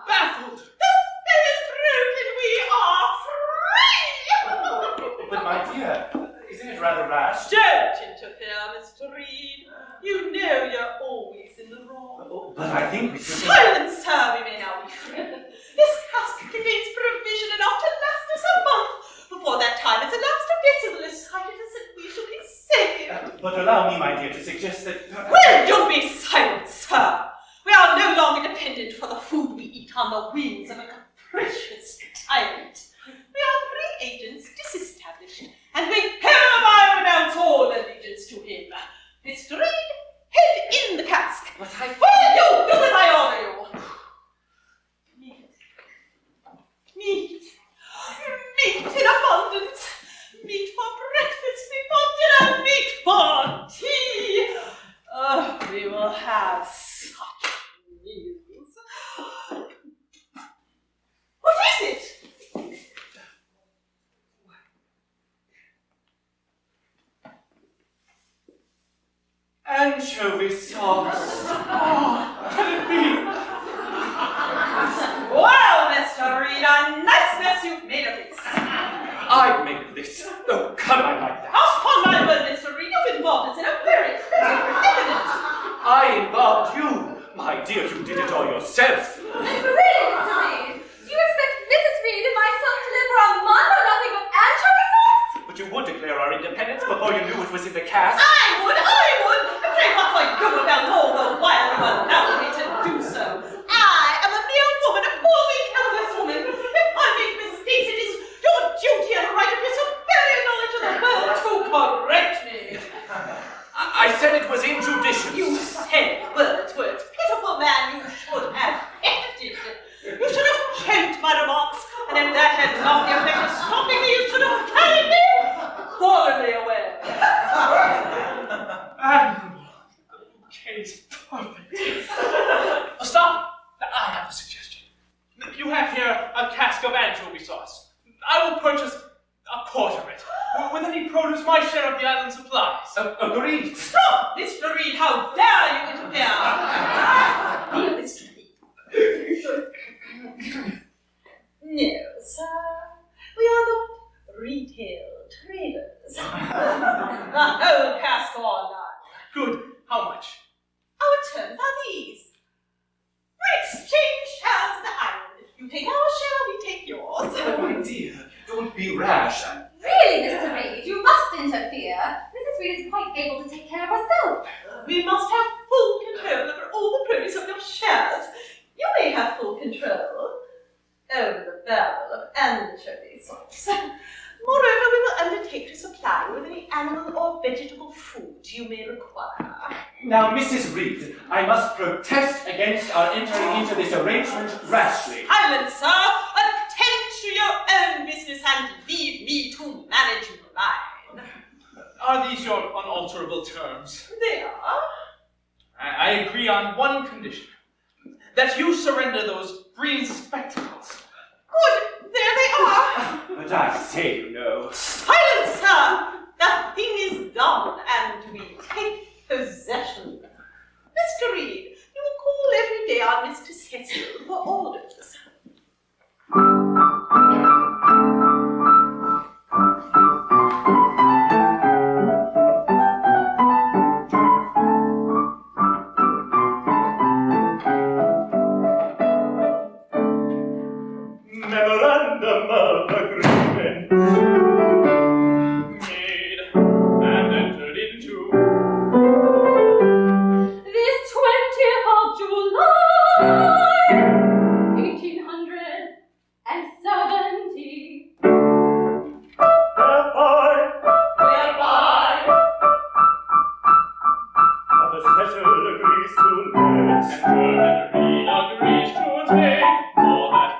Baffled! The spell is broken. We are free. But my dear, isn't it rather rash? Don't interfere, Mr. Reed. You know you're always in the wrong. Oh, but I think we should... Silence, sir. We may now be free. This cask contains provision enough to last us a month. Before that time has elapsed, a vessel is sighted us and we shall be safe. But allow me, my dear, to suggest that... Well, don't be silent, sir. We are no longer dependent for the food we eat on the wings of a capricious tyrant. We are free agents disestablished, and we hereby renounce all allegiance to him. Mr. Reed, head in the cask. But I... Will you do as I order you? Meat. Meat. Meat in abundance. Meat for breakfast, meat for dinner, meat for tea. Oh, we will have such meals. What is it? Anchovy sauce. Oh, can it be? Well, Mr. Reed, a nice mess you've made of this. I've made of this. Oh, come on like that. Upon my word, Mr. Reed, you've involved us in a very critical predicament. I involved you. My dear, you did it all yourself. Really, Mr. Reed? Do you expect Mrs. Reed and myself to live for a month on nothing but anchovy sauce? But you would declare our independence before you knew it was in the cask. I would. Pray what for you about all the while you allow me to do so. I am a mere woman, a poor weak helpless woman. If I make mistakes, it is your duty and right of your superior knowledge of the world to correct me. I said it was injudicious. You said words. Pitiful man, you should have edited. You should have choked my remarks, and if that had not the effect of stopping me, you should have carried me thoroughly away. Case perfect. Stop! I have a suggestion. You have here a cask of anchovy sauce. I will purchase a quart of it. With any produce, my share of the island supplies. Agreed. Stop, Mr. Reed! How dare you interfere? Dear Mr. Reed. No, sir. We are not retail traders. The whole cask or none. Good. How much? Our terms are these. We exchange shares of the island. You take our share, we take yours. Oh, my dear, don't be rash. Really, Mr. Reed, you must interfere. Mrs. Reed is quite able to take care of herself. We must have full control over all the produce of your shares. You may have full control over the barrel of anchovy sauce. Moreover, we will undertake to supply you with any animal or vegetable food you may require. Now, Mrs. Reed, I must protest against our entering into this arrangement rashly. Silence, sir! Attend to your own business and leave me to manage mine. Are these your unalterable terms? They are. I agree on one condition. That you surrender those green spectacles. Good, there they are. But I say, you know... Silence, sir! The thing is done, and we take possession. Mr. Reed, you will call every day on Mr. Cecil for orders. Memorandum of agreement made and entered into This 20th of July, 1870. whereby The Cecil agrees to let... and Reed agrees to take all that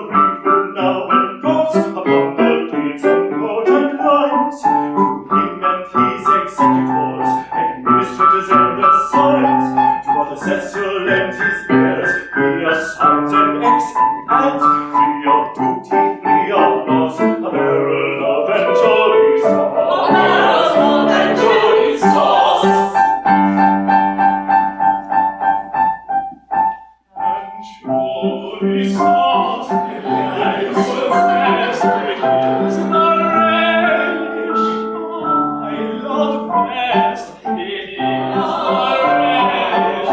read will now endorse upon the deeds of cogent lines. To him and his executors, administrators and assigns, to what Cecil and his heirs, he assigns an X and free of duty, free of loss, a barrel of anchovies sauce. A barrel of anchovies sauce. Anchovy sauce, I will rest, it is the relish. I love best, it is the relish.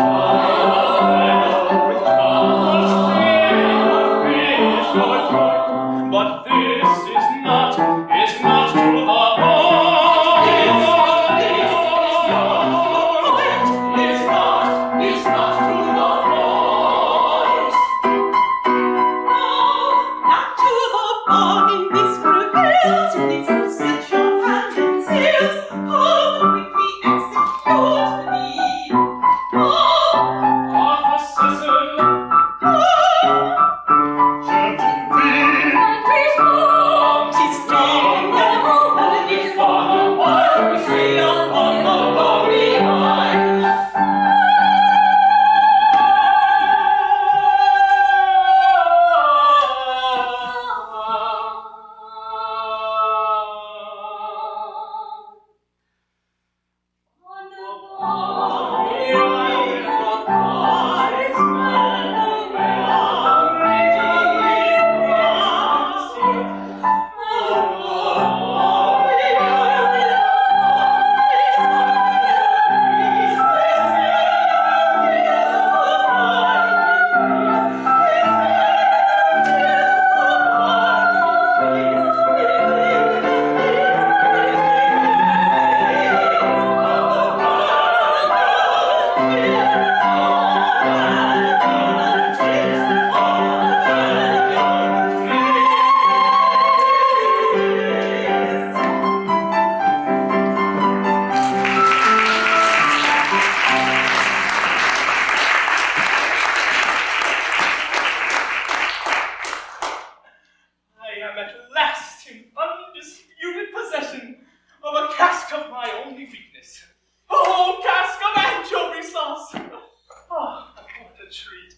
With much fish or joy, but this is not to the point. It's not to the point. Not to the bargain, this prevails. Please to set your hand and sails. Come quickly execute the deed. Arthur Cecil, Gentlemen, She's strong and holy for the world. Free upon the lonely line. I am at last in undisputed possession of a cask of my only weakness. A whole cask of anchovy sauce! Ah, what a treat.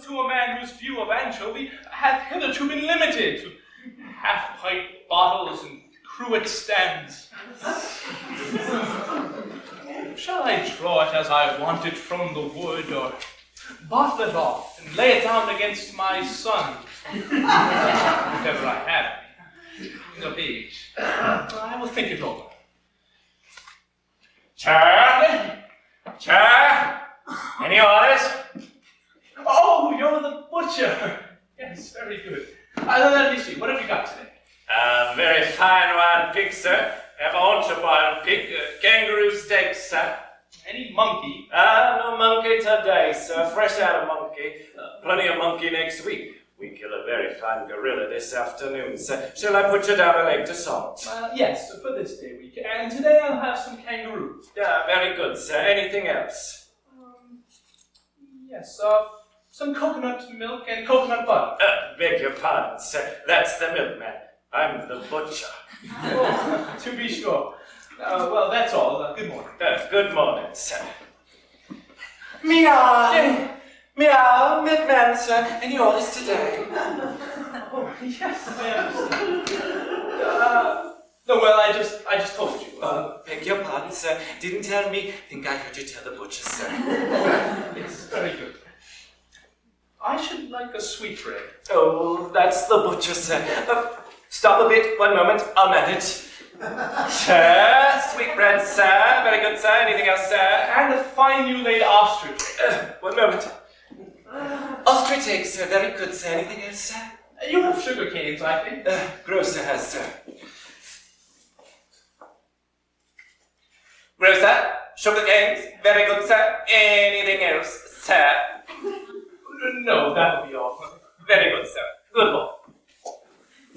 To a man whose view of anchovy hath hitherto been limited to half-pint bottles and cruet stands. Shall I draw it as I want it from the wood, or bottle it off and lay it down against my son, if ever I have any, of age? I will think it over. Chair? Chair? Any orders? Oh, you're the butcher. Yes, very good. Let me see. What have you got today? Very fine wild pig, sir. Have also wild pig, kangaroo steak, sir. Any monkey? No monkey today, sir. Fresh out of monkey. Plenty of monkey next week. We kill a very fine gorilla this afternoon, sir. Shall I put you down a leg to salt? Yes, for this day week. And today I'll have some kangaroo. Yeah, very good, sir. Anything else? Yes, some coconut milk and coconut butter. Beg your pardon, sir. That's the milkman. I'm the butcher. Oh, to be sure. Well, that's all. Good morning. Good morning, sir. Meow! Meow, milkman, sir. Any orders today? Oh, yes, I understand. No, well, I just told you. Beg your pardon, sir. Didn't tell me. Think I heard you tell the butcher, sir. It's very good. I should like a sweetbread. Oh, that's the butcher, sir. Stop a bit. One moment. I'll manage. Sir, sweetbread, sir. Very good, sir. Anything else, sir? And a fine new laid ostrich. One moment. Ostrich eggs, sir. Very good, sir. Anything else, sir? You have sugar canes, I think. Grocer has, sir. Grocer, sugar canes. Very good, sir. Anything else, sir? No, that will be all. Very good, sir. Good morning.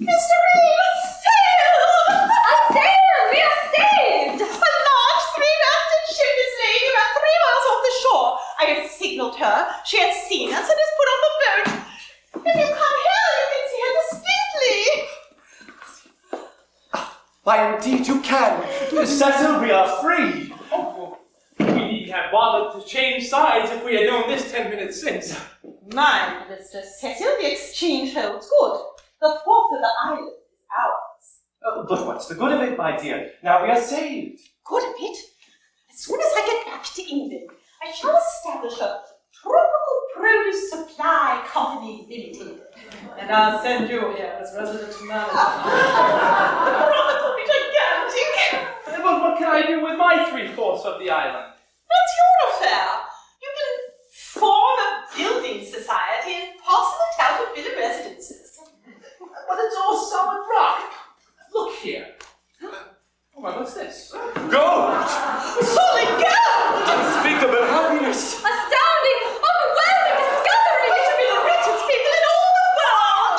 Mr. Reed, sail! A sail! We are saved! A large three-masted ship is laying about 3 miles off the shore. I have signaled her. She has seen us and has put off a boat. If you come here, you can see Why, indeed you can. Cecil, we are free. Oh, we needn't have bothered to change sides if we had known this 10 minutes since. Mind, Mr. Cecil, the exchange holds good. The fourth of the island is ours. Oh, but what's the good of it, my dear? Now we are saved. Good of it? As soon as I get back to England, I shall establish a Tropical Produce Supply Company Limited. And I'll send you here as resident manager. The profits will be gigantic. But what can I do with my 3/4 of the island? That's your affair. You can form a building society and parcel it out of villa residences. But it's all solid rock. Look here. Oh, well, what's this? Gold! Solid gold! Unspeakable happiness! Astounding, overwhelming discovery! We should be the richest people in all the world!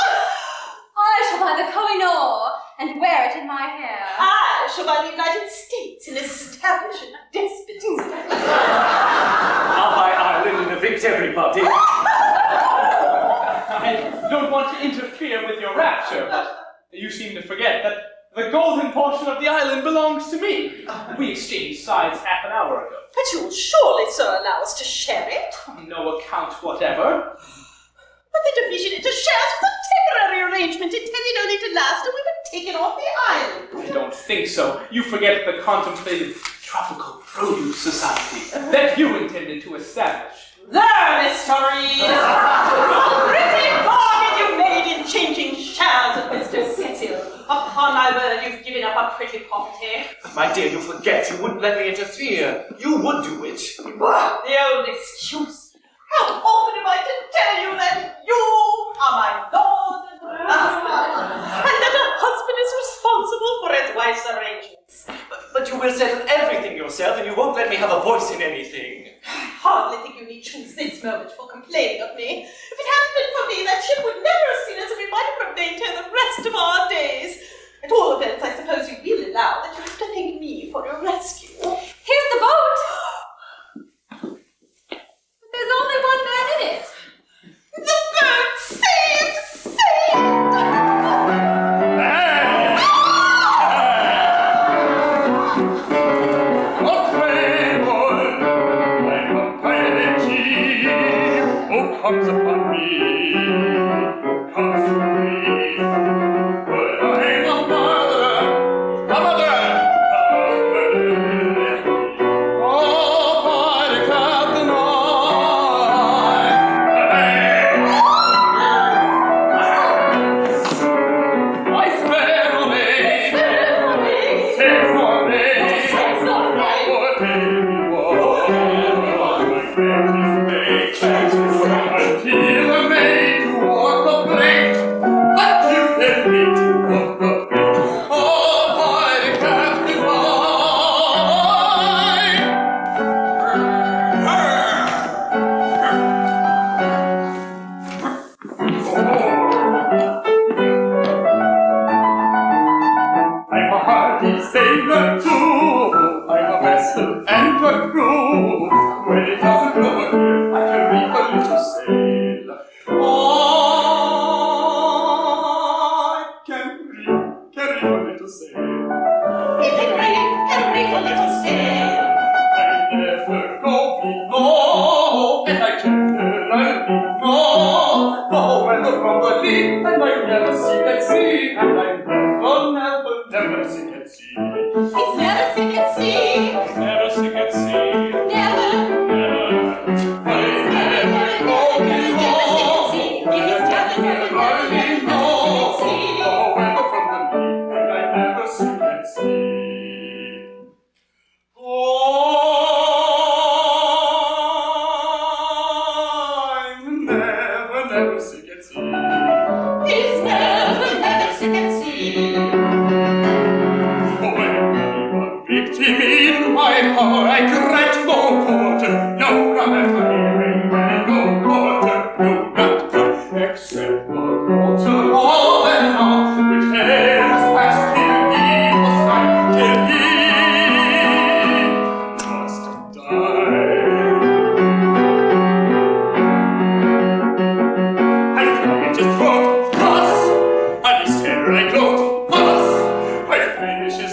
I shall buy the Koh-i-Noor and wear it in my hair. I shall buy the United States and establish a despotism. I'll buy Ireland and evict everybody. I don't want to interfere with your rapture, but you seem to forget that the golden portion of the island belongs to me. We exchanged sides half an hour ago. But you'll surely, sir, allow us to share it. On no account whatever. But the division into shares was a temporary arrangement intended only to last till we were taken off the island. I don't think so. You forget the contemplated Tropical Produce Society that you intended to establish. There, Mr. Reed! A pretty bargain you made in changing shares with Mr. Cecil. Upon my word, you've given up a pretty property. My dear, you forget you wouldn't let me interfere. You would do it. The old excuse. How often am I to tell you that you are my lord and master, and that a husband is responsible for his wife's arrangements? But you will settle everything yourself, and you won't let me have a voice in anything. I hardly think you need choose this moment for complaining of me. If it hadn't been for me, that ship would never have seen us, and we might have remained here the rest of our days. At all events, I suppose you will allow that you have to thank me for your rescue. Here's the boat! But there's only one man in it. The boat saved! Saved! Comes upon me, comes to me. But I'm a mother, oh, by the captain I spare me, save for me, what baby was, my baby's until I made you walk the plank, until they made you walk the plank. Oh, by the captain I'm a hardy sailor too, I'm a vessel and a crew. When it doesn't blow here, I can reef a little sail. I can reef a little sail. You can reef a little sail. I never go below, and I generally know. Oh, when the from the lee, and I never sink at sea, and I never sink at sea. It's never sink at sea. Never sink at sea. Never. I grant no quarter, no rubber no quarter, no not good, except for quarter all and all, which hands past till he must die, till he must die. I fly at his throat, pass, and his hair I gloat, pass, I finish his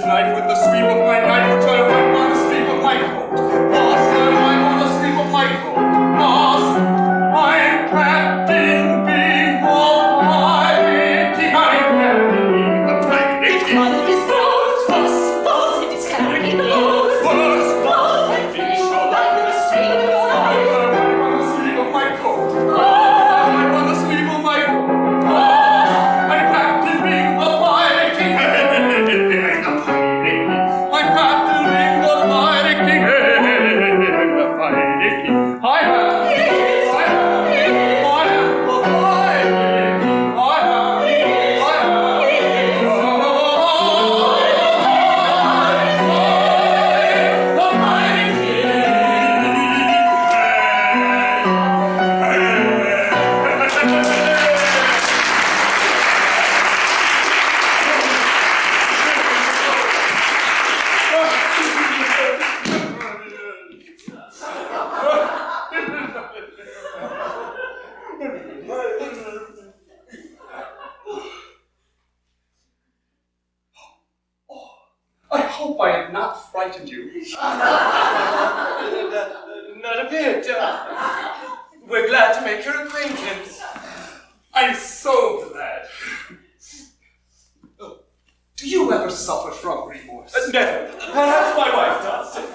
frightened you? Not a bit. We're glad to make your acquaintance. I'm so glad. Oh, do you ever suffer from remorse? Never. Perhaps my wife does. If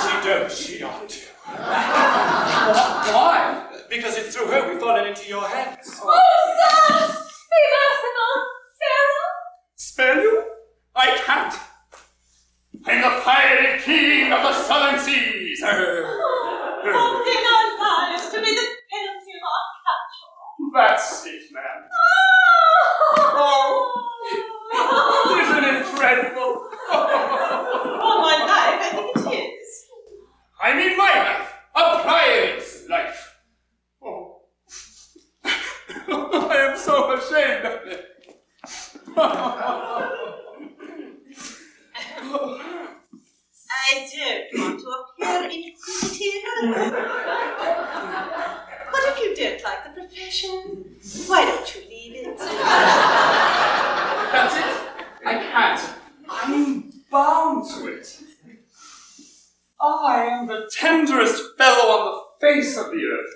she does, she ought to. Why? Because it's through her we've fallen into your hands. Oh, sir! Be merciful! Spare us! Spare you? I can't. I'm the pirate king of the southern seas. Holding our lives to be the penalty of our capture. That's it, man. Oh, isn't it dreadful? All my life, I think it is. I mean my life, a pirate's life. Oh, I am so ashamed of it. I don't want to appear inquisitive. But if you don't like the profession, why don't you leave it? That's it. I can't. I'm bound to it. I am the tenderest fellow on the face of the earth.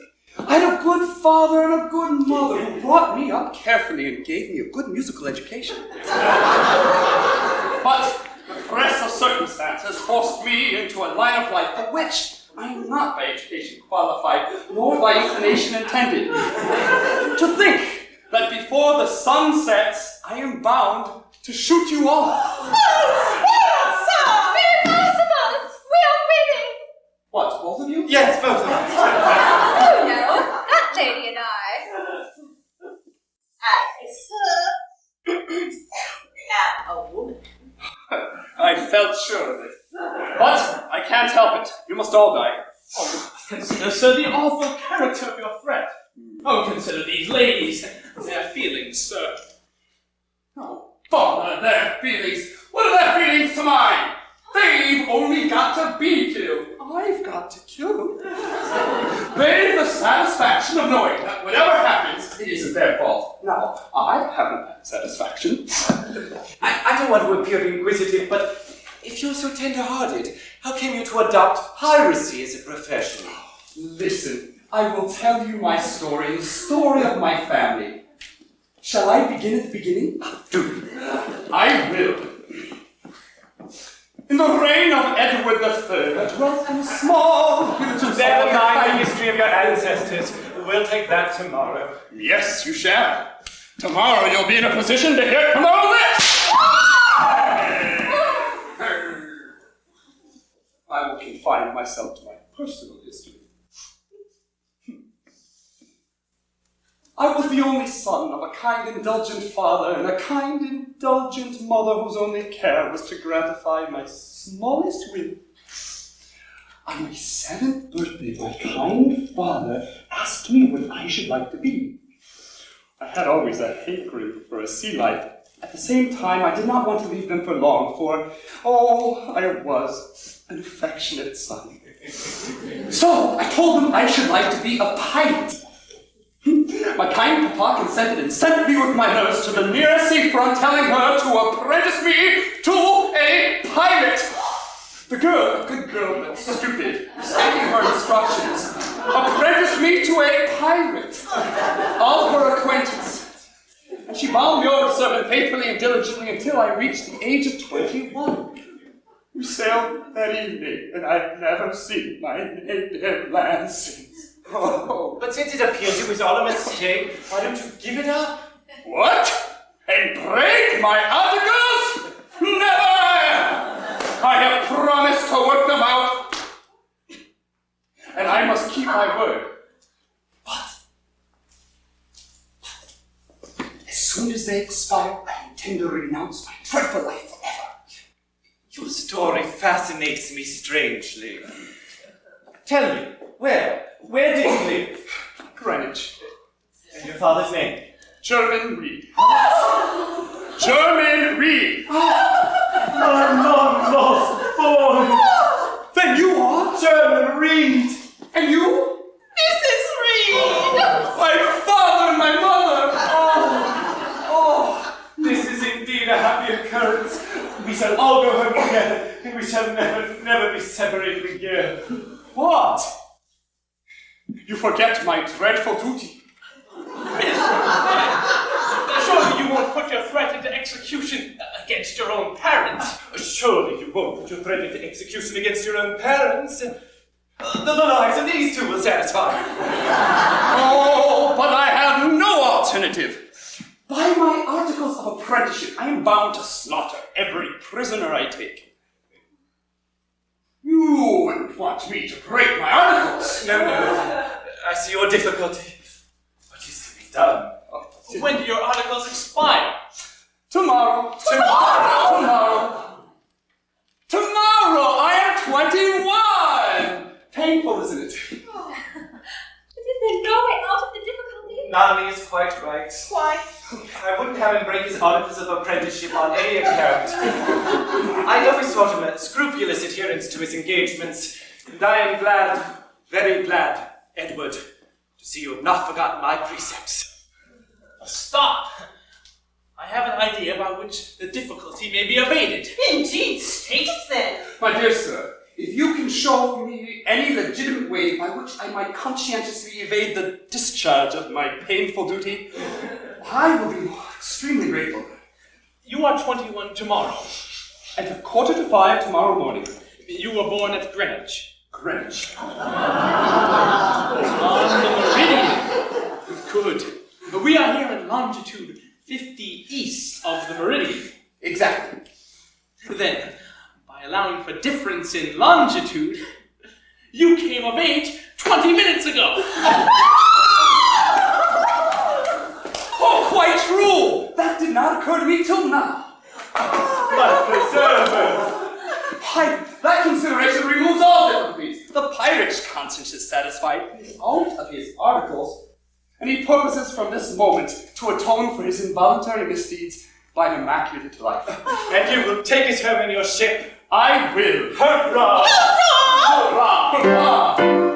I had a good father and a good mother who brought me up carefully and gave me a good musical education. But the press of circumstances forced me into a line of life for which I am not by education qualified, nor by inclination intended. To think that before the sun sets, I am bound to shoot you all. Sir! Be merciful! We are winning! What, both of you? Yes, both of us. Oh no, that lady and I. I, sir, am a woman. I felt sure of it. But I can't help it. You must all die. Oh, consider, sir, the awful character of your threat. Oh, consider these ladies, their feelings, sir. Oh, bother their feelings. What are their feelings to mine? They've only got to be killed. I've got to kill them. They've the satisfaction of knowing that whatever happens, it isn't their fault. Now, I haven't that satisfaction. I don't want to appear inquisitive, but if you're so tender-hearted, how came you to adopt piracy as a profession? Listen, I will tell you my story, the story of my family. Shall I begin at the beginning? Do. I will. In the reign of Edward III, I dwelt in a small village of Never mind the history of your ancestors. We'll take that tomorrow. Yes, you shall. Tomorrow you'll be in a position to hear come all this. I will confine myself to my personal history. I was the only son of a kind, indulgent father and a kind, indulgent mother whose only care was to gratify my smallest whim. On my 7th birthday, my kind father asked me what I should like to be. I had always a hankering for a sea life. At the same time, I did not want to leave them for long, for, I was an affectionate son. So, I told them I should like to be a pilot. My kind papa consented and sent me with my nurse to the nearest seafront, telling her to apprentice me to a pilot. The girl, a good girl but stupid, taking her instructions, apprenticed me to a pirate of her acquaintance. And she bound me over to serve him faithfully and diligently until I reached the age of 21. We sailed that evening, and I've never seen my native land since. Oh. But since it appears it was all a mistake, why don't you give it up? What? And break my articles? Never! I have promised to work them out. And I must keep my word. But as soon as they expire, I intend to renounce my dreadful life forever. Your story fascinates me strangely. Tell me, where did you live? Greenwich. And your father's name? German Reed. German Reed. My long-lost boy! Then you are? German Reed! And you? Mrs. Reed! My father and my mother! This is indeed a happy occurrence. We shall all go home together, and we shall never be separated again. What? You forget my dreadful duty. Surely you won't put your threat into execution against your own parents. Surely you won't put your threat into execution against your own parents. The lives of these two will satisfy. Oh, but I have no alternative. By my articles of apprenticeship, I am bound to slaughter every prisoner I take. You wouldn't want me to break my articles. No. I see your difficulty. What is to be done? When do your articles expire? Tomorrow. I am 21! Painful, isn't it? Oh. But is there no way out of the difficulty? Nani is quite right. Why? I wouldn't have him break his articles of apprenticeship on any account. I always taught him a scrupulous adherence to his engagements, and I am glad, very glad, Edward, to see you have not forgotten my precepts. Stop! I have an idea by which the difficulty may be abated. Indeed, state it then. My dear sir, if you can show me any legitimate way by which I might conscientiously evade the discharge of my painful duty, I will be extremely grateful. You are 21 tomorrow. At 4:45 tomorrow morning. You were born at Greenwich. Greenwich. On the meridian. Good. We are here in longitude 50 east of the meridian. Exactly. Then, by allowing for difference in longitude, you came of age 20 minutes ago. Oh, quite true! That did not occur to me till now. My preserver! That consideration removes all difficulties. The pirate's conscience is satisfied. He is out of his articles, and he purposes from this moment to atone for his involuntary misdeeds by an immaculate life. And you will take us home in your ship. I will. Hurrah! Hurrah! Hurrah!